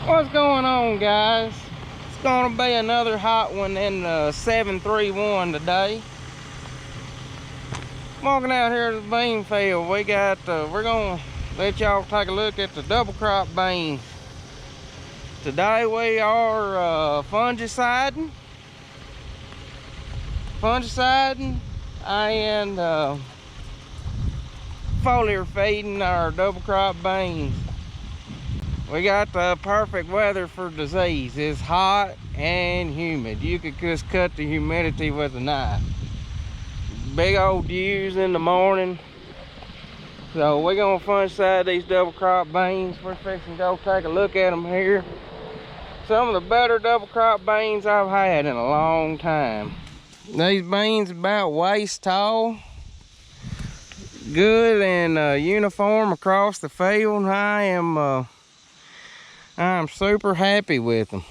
What's going on, guys? It's gonna be another hot one in the 731 today. Walking out here to the bean field, we're gonna let y'all take a look at the double crop beans. Today we are fungiciding and foliar feeding our double crop beans. We got the perfect weather for disease. It's hot and humid. You could just cut the humidity with a knife. Big old dews in the morning. So we're gonna fungicide these double crop beans. We're fixing to go take a look at them here. Some of the better double crop beans I've had in a long time. These beans about waist tall. Good and uniform across the field. I'm super happy with them.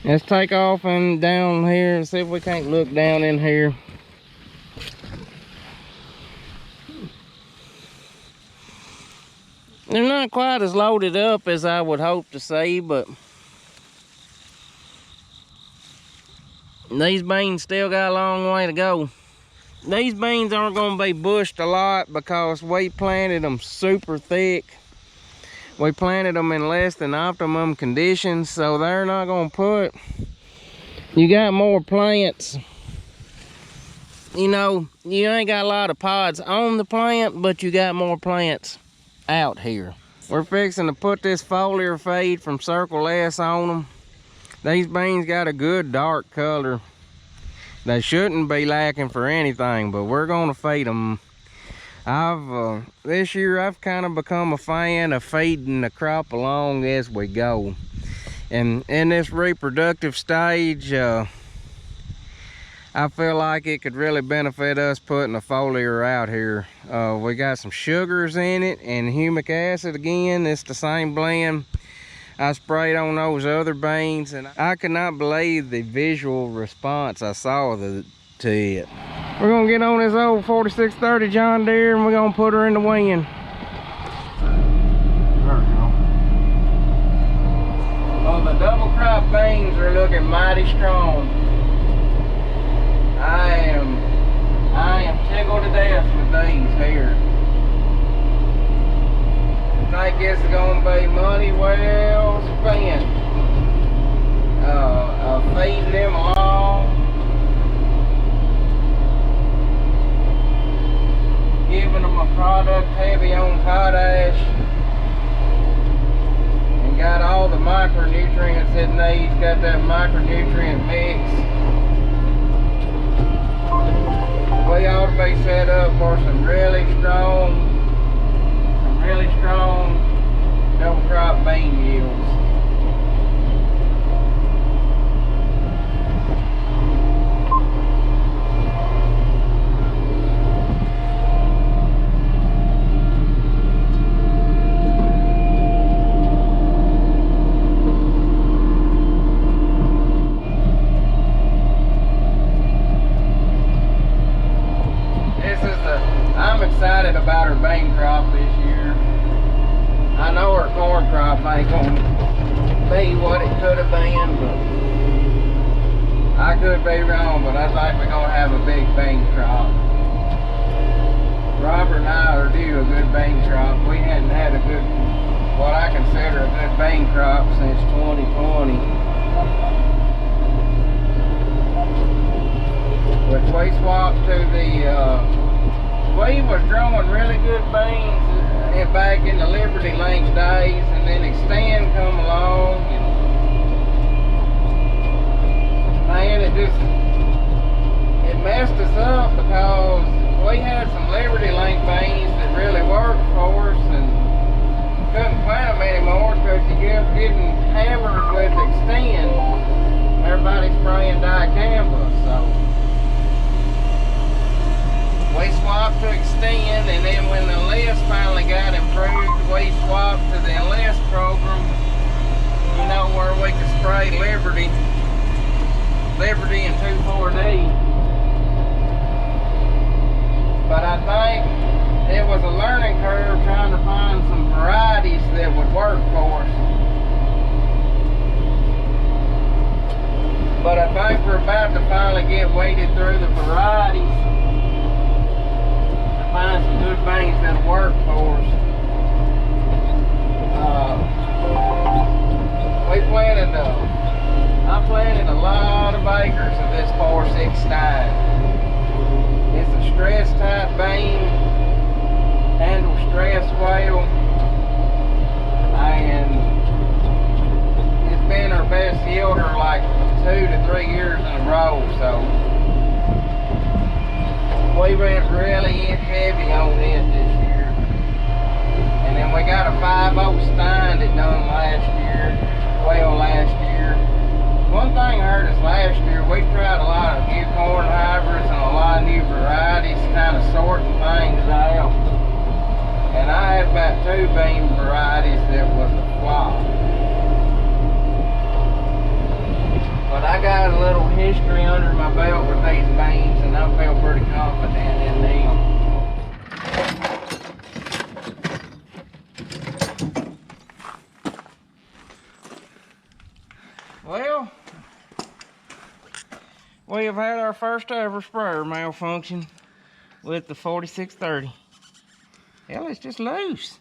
Let's take off and down here and see if we can't look down in here. They're not quite as loaded up as I would hope to see, but these beans still got a long way to go. These beans aren't going to be bushed a lot because we planted them super thick. We planted them in less than optimum conditions, so they're not gonna put, you got more plants. You know, you ain't got a lot of pods on the plant, but you got more plants out here. We're fixing to put this foliar feed from Circle S on them. These beans got a good dark color. They shouldn't be lacking for anything, but we're gonna feed them. This year I've kind of become a fan of feeding the crop along as we go. And in this reproductive stage, I feel like it could really benefit us putting a foliar out here. We got some sugars in it and humic acid again. It's the same blend I sprayed on those other beans, and I could not believe the visual response I saw to it. We're gonna get on this old 4630 John Deere and we're gonna put her in the wind. There we go. Well, the double crop beans are looking mighty strong. I am tickled to death with these here. I think it's gonna be money well spent. Feeding them along. Giving them a product heavy on potash and got all the micronutrients it needs. Got that micronutrient mix. We ought to be set up for some really strong double crop bean yields. I'm excited about our bean crop this year. I know our corn crop ain't gonna be what it could have been, but I could be wrong, but I think we're gonna have a big bean crop. Robert and I are due a good bean crop. We hadn't had a good, what I consider a good bean crop since 2020. Which we swapped to the we was growing really good beans back in the Liberty Link days, and then Extend come along, and man, it messed us up because we had some Liberty Link beans that really worked for us and couldn't plant them anymore because you kept getting hammered with Extend. Everybody spraying dicamba, so we swapped to Extend, and then when the Enlist finally got improved, we swapped to the Enlist program, you know, where we could spray Liberty and 2,4-D. But I think it was a learning curve trying to find some varieties that would work for us. bean handle stress well, and it's been our best yielder like 2 to 3 years in a row. So we went really heavy on it this year. And then we got a 5-0 Stein that done last year. One thing hurt us last year, we tried a lot of new corn hybrids and a lot of new varieties, kind of sorting things out. And I had about 2 bean varieties that was a flop. But I got a little history under my belt with these beans, and I feel pretty confident in them. Well, we have had our first ever sprayer malfunction with the 4630. Hell, it's just loose.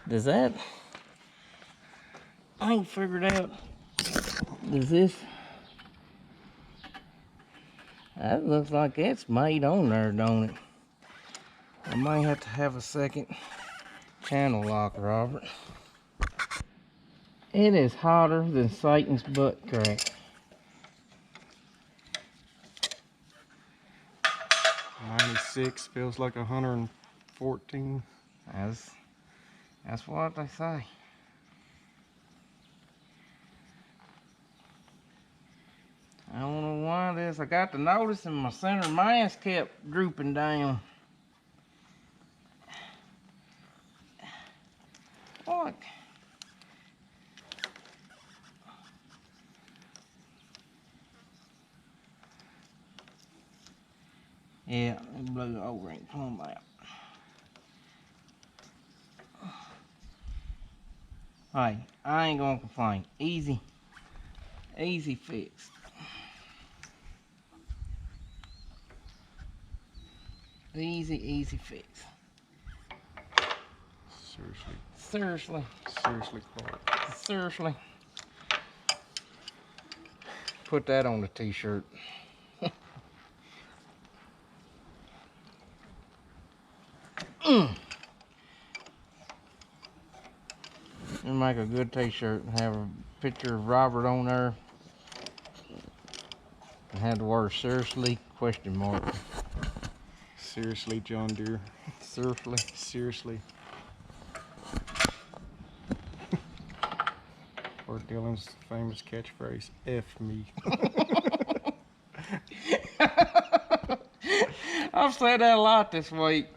Does that? I ain't figured out. Does this? That looks like it's made on there, don't it? I might have to have a second channel lock, Robert. It is hotter than Satan's butt crack. 96 feels like 114. That's what they say. I don't know why this. I got to noticing my center mass kept drooping down. What? Yeah, it blew the O-ring plumb out. Hey, I ain't gonna complain. Easy fix. Easy fix. Seriously, Clark. Seriously. Put that on the t-shirt. And make a good t-shirt and have a picture of Robert on there. And have the word seriously ? Seriously, John Deere. Seriously. Or Dylan's famous catchphrase, F me. I've said that a lot this week.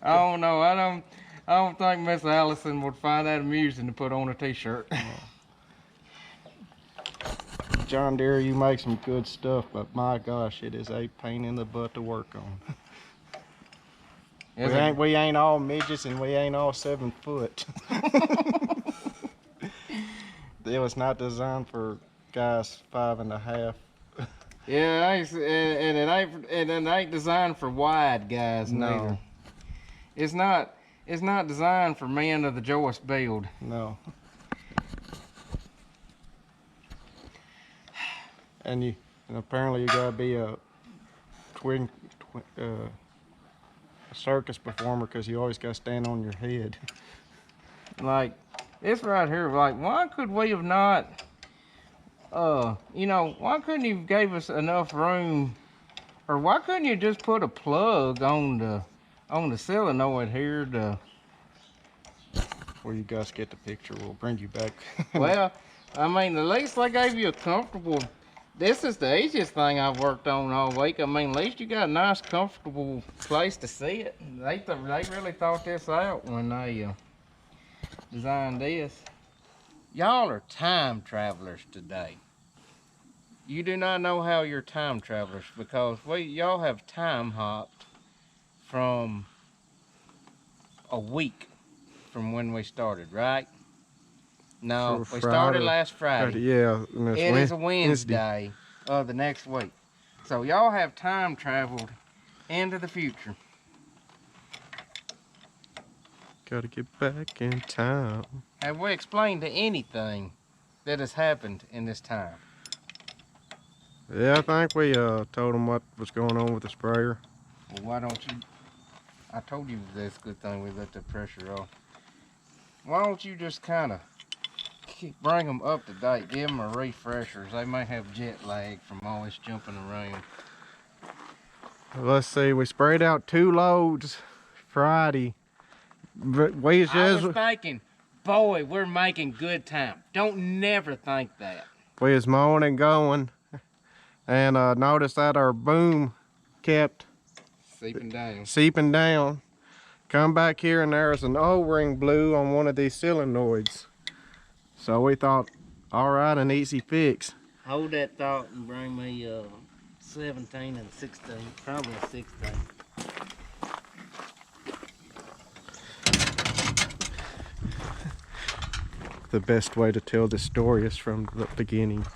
I don't know. I don't think Miss Allison would find that amusing to put on a t-shirt. John Deere, you make some good stuff, but my gosh, it is a pain in the butt to work on. We ain't all midgets and we ain't all 7 foot. It was not designed for guys 5.5. Yeah, and it ain't designed for wide guys neither. It's not designed for men of the Joyce build. No. And apparently you gotta be a circus performer because you always gotta stand on your head. Like this right here, like why could we have not why couldn't you gave us enough room, or why couldn't you just put a plug on the solenoid here to Where you guys get the picture, we'll bring you back. well, I mean, at least they gave you a comfortable. This is the easiest thing I've worked on all week. I mean, at least you got a nice, comfortable place to sit. They really thought this out when they designed this. Y'all are time travelers today. You do not know how you're time travelers because y'all have time hopped from a week from when we started, right? No, we started last Friday. Yeah. It is a Wednesday of the next week. So y'all have time traveled into the future. Gotta get back in time. Have we explained to anything that has happened in this time? Yeah, I think we told them what was going on with the sprayer. Well, why don't you? I told you that's a good thing we let the pressure off. Why don't you just kind of bring them up to date, give them a refresher. They may have jet lag from always jumping around. Let's see, we sprayed out 2 loads Friday. But we I was thinking, boy, we're making good time. Don't never think that. We was mowing and going, and noticed that our boom kept seeping down. Come back here and there's an O-ring blew on one of these solenoids. So we thought, all right, an easy fix. Hold that thought and bring me 17 and 16, probably a 16. The best way to tell this story is from the beginning,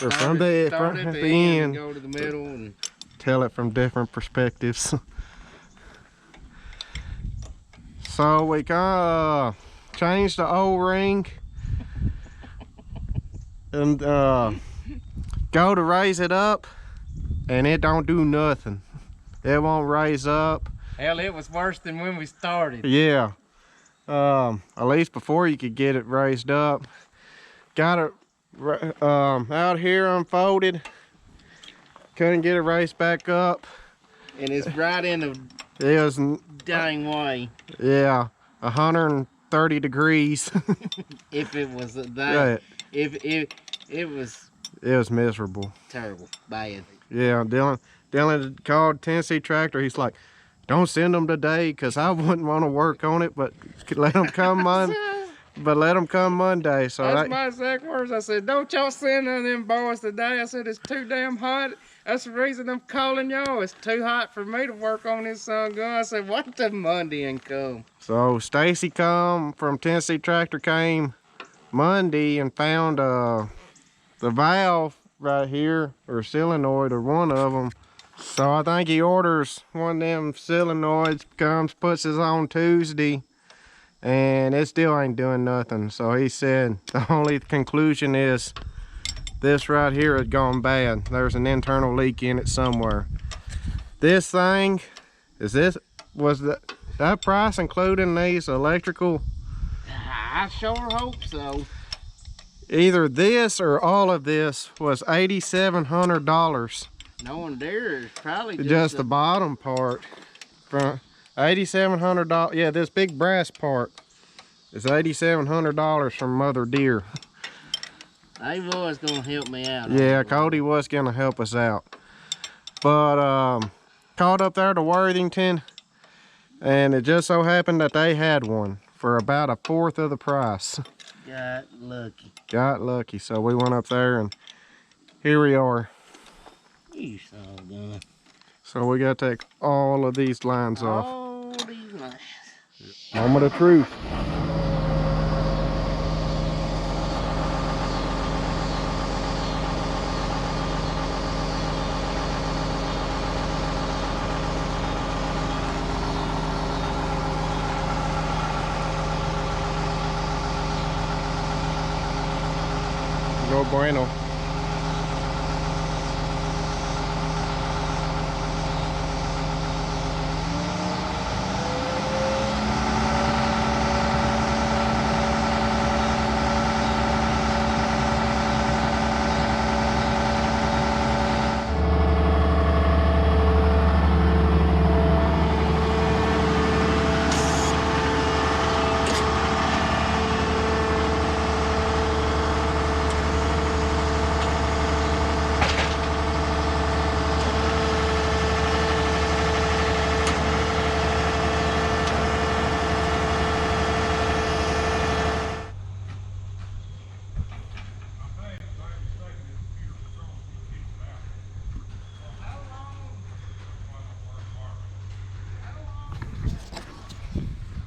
or Start from at the end. Go to the middle and tell it from different perspectives. So we kind of changed the O-ring and go to raise it up, and it don't do nothing. It won't raise up. Hell, it was worse than when we started. Yeah. At least before you could get it raised up. Got it out here unfolded. Couldn't get it raised back up. And it's right in the It was dang way. Yeah, 130 degrees. If it was that, Right. if it was It was miserable. terrible, bad. Yeah, Dylan called Tennessee Tractor. He's like, don't send them today because I wouldn't want to work on it, but let them come Monday. So That's my exact words. I said, don't y'all send none of them boys today. I said, it's too damn hot. That's the reason I'm calling y'all. It's too hot for me to work on this sun gun. I said, what the Monday and come? So Stacy from Tennessee Tractor came Monday and found the valve right here, or solenoid, or one of them. So I think he orders one of them solenoids, comes, puts it on Tuesday, and it still ain't doing nothing. So he said the only conclusion is this right here has gone bad. There's an internal leak in it somewhere. This thing, was that price including these electrical? I sure hope so. Either this or all of this was $8,700. No one there is probably Just the bottom part. From $8,700. Yeah, this big brass part is $8,700 from Mother Deer. They was gonna help me out. Yeah, Cody was gonna help us out. But called up there to Worthington, and it just so happened that they had one for about 1/4 of the price. Got lucky. Got lucky, so we went up there and here we are. You son of a gun. So we gotta take all of these lines off. All these lines. Moment of truth. No bueno.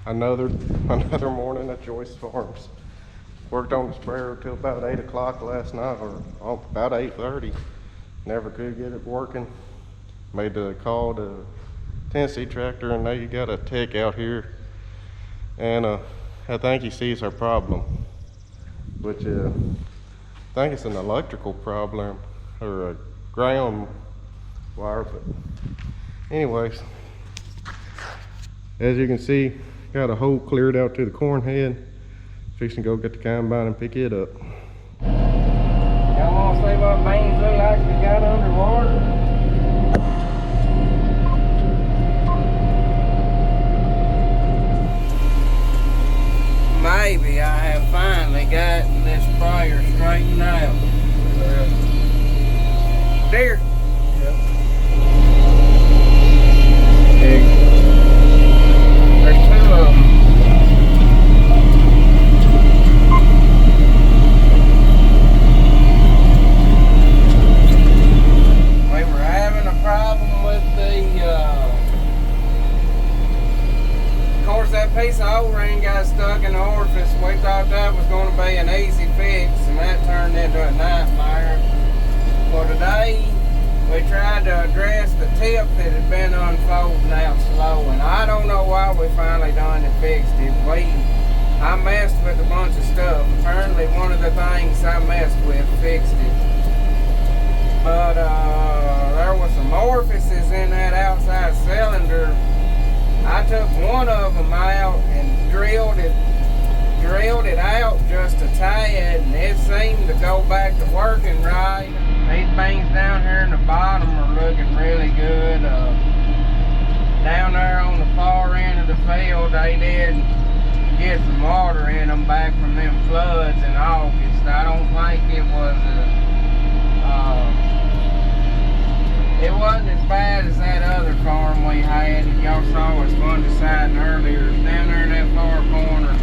Another morning at Joyce Farms. Worked on the sprayer till about 8 o'clock last night, or about 8:30. Never could get it working. Made the call to Tennessee Tractor, and they got a tech out here And I think he sees our problem, which I think it's an electrical problem or a ground wire. But anyways, as you can see, got a hole cleared out to the corn head. Fixing to go get the combine and pick it up. Y'all want to see what beans look like we got underwater? Maybe I have finally gotten this sprayer straightened out. There. Yep. There's two of them. We were having a problem with of course, that piece of O-ring got stuck in the orifice. We thought that was going to be an easy fix, and that turned into a nightmare. Well, today we tried to address the tip that had been unfolding out slow, and I don't know why we finally done and fixed it. I messed with a bunch of stuff. Apparently, one of the things I messed with fixed it. But there was some orifices in that outside cylinder. I took one of them out and drilled it out just a tad, and it seemed to go back to working right. These beans down here in the bottom are looking really good. Down there on the far end of the field, they did get some water in them back from them floods in August. I don't think it was it wasn't as bad as that other farm we had. Y'all saw us fungiciding earlier. It's down there in that far corner.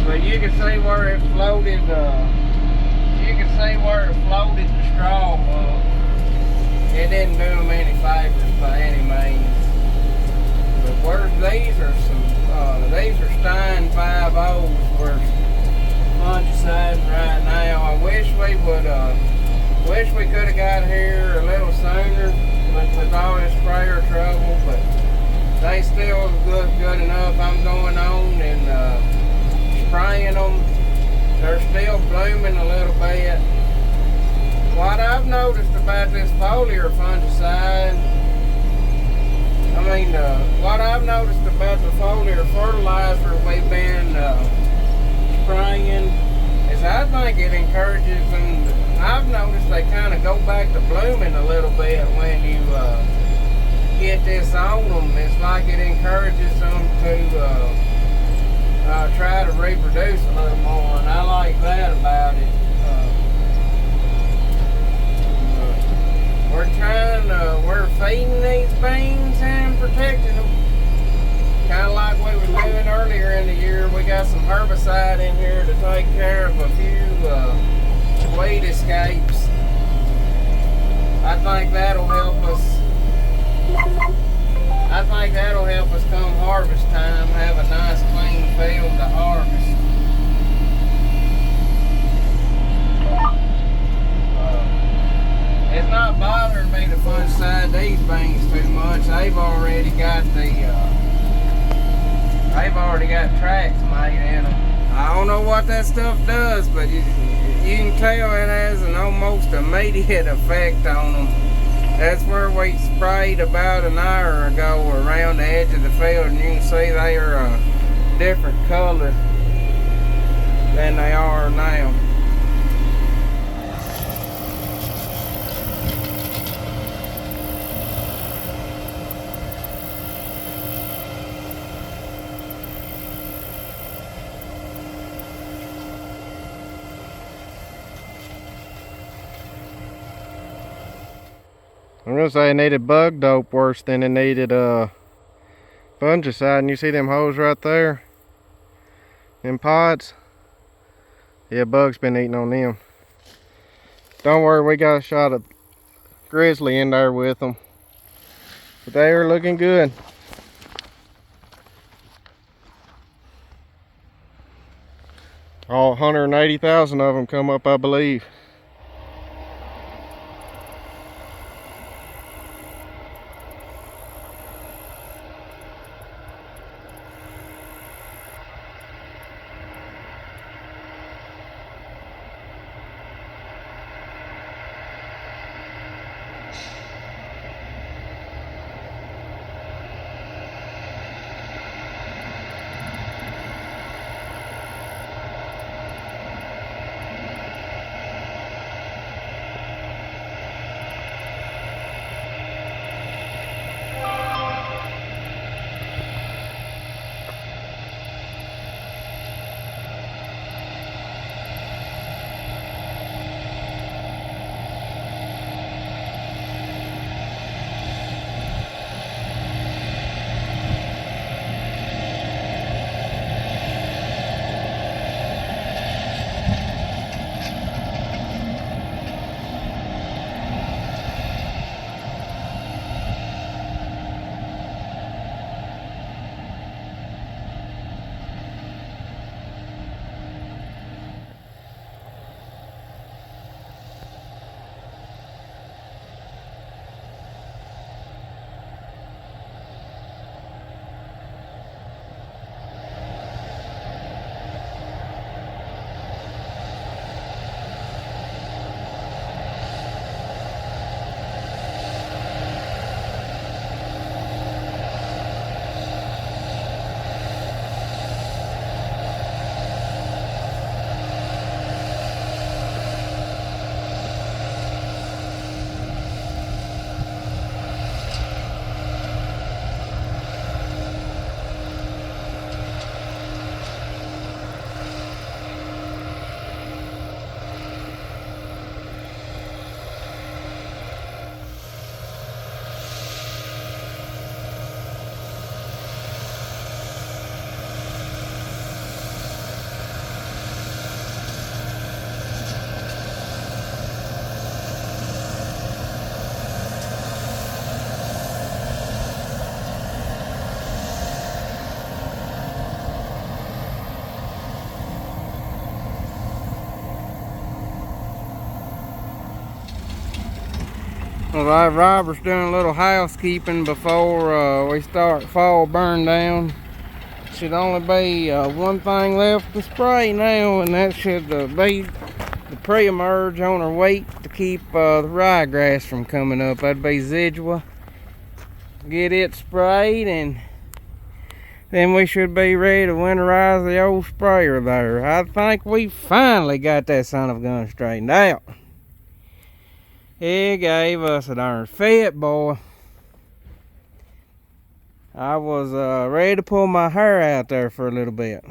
But you can see where it floated. You can see where it floated the straw up. It didn't do them any favors by any means. But these are Stein 5.0s. We're fungiciding right now. I wish we could have got here a little sooner with all this sprayer trouble, but they still good enough. I'm going on and spraying them. They're still blooming a little bit. What I've noticed about this foliar fungicide, what I've noticed about the foliar fertilizer we've been spraying is I think it encourages them. I've noticed they kind of go back to blooming a little bit when you get this on them. It's like it encourages them to try to reproduce a little more, and I like that about it. We're feeding these beans and protecting them. Kind of like we were doing earlier in the year. We got some herbicide in here to take care of a few weed escapes. I think that'll help us. I think that'll help us come harvest time, have a nice clean field to harvest. It's not bothering me to fungicide these beans too much. They've already got tracks made in them. I don't know what that stuff does, but you can tell it has an almost immediate effect on them. That's where we sprayed about an hour ago around the edge of the field, and you can see they are a different color than they are now. I'm gonna say it needed bug dope worse than it needed fungicide. And you see them holes right there? Them pods? Yeah, bugs been eating on them. Don't worry, we got a shot of grizzly in there with them. But they are looking good. All 180,000 of them come up, I believe. All right, Robert's doing a little housekeeping before we start fall burn down. Should only be one thing left to spray now, and that should be the pre-emerge on our wheat to keep the ryegrass from coming up. That'd be Zidua. Get it sprayed, and then we should be ready to winterize the old sprayer there. I think we finally got that son of a gun straightened out. He gave us a darn fit, boy. I was ready to pull my hair out there for a little bit.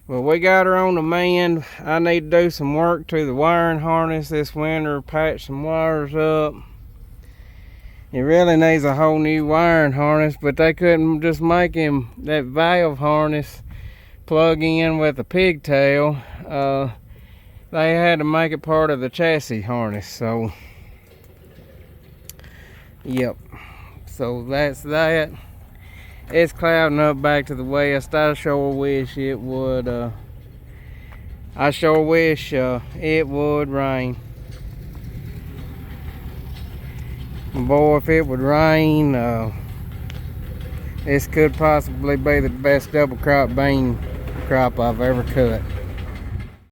Well, we got her on the mend. I need to do some work to the wiring harness this winter, patch some wires up. It really needs a whole new wiring harness, but they couldn't just make him that valve harness plug in with a pigtail. They had to make it part of the chassis harness, so yep. So that's that. It's clouding up back to the west. I sure wish it would it would rain. Boy, if it would rain, this could possibly be the best double crop bean crop I've ever cut.